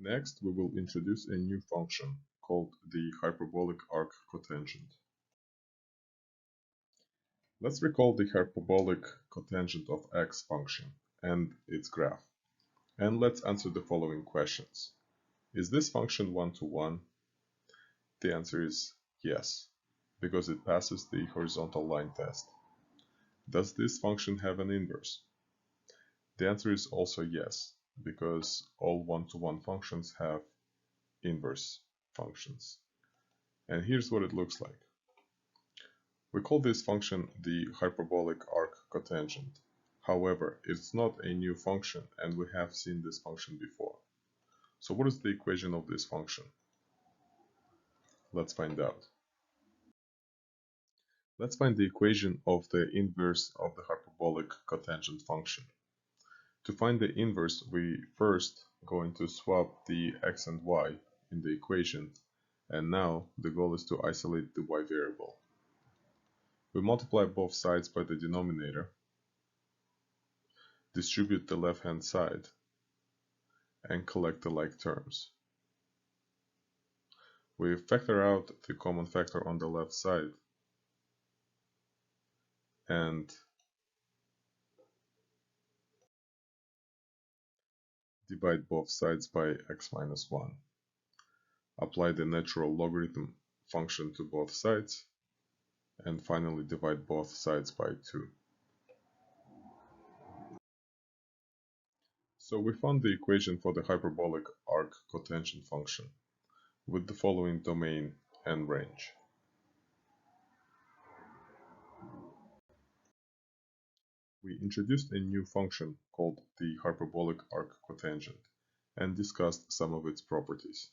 Next, we will introduce a new function called the hyperbolic arc cotangent. Let's recall the hyperbolic cotangent of x function and its graph. And let's answer the following questions. Is this function one-to-one? The answer is yes, because it passes the horizontal line test. Does this function have an inverse? The answer is also yes, because all one-to-one functions have inverse functions. And here's what it looks like. We call this function the hyperbolic arc cotangent. However, it's not a new function, and we have seen this function before. So what is the equation of this function? Let's find out. Let's find the equation of the inverse of the hyperbolic cotangent function. To find the inverse, we first going to swap the x and y in the equation, and now the goal is to isolate the y variable. We multiply both sides by the denominator, distribute the left-hand side, and collect the like terms. We factor out the common factor on the left side and divide both sides by x minus 1. Apply the natural logarithm function to both sides, and finally divide both sides by 2. So we found the equation for the hyperbolic arc cotangent function with the following domain and range. We introduced a new function called the hyperbolic arc cotangent and discussed some of its properties.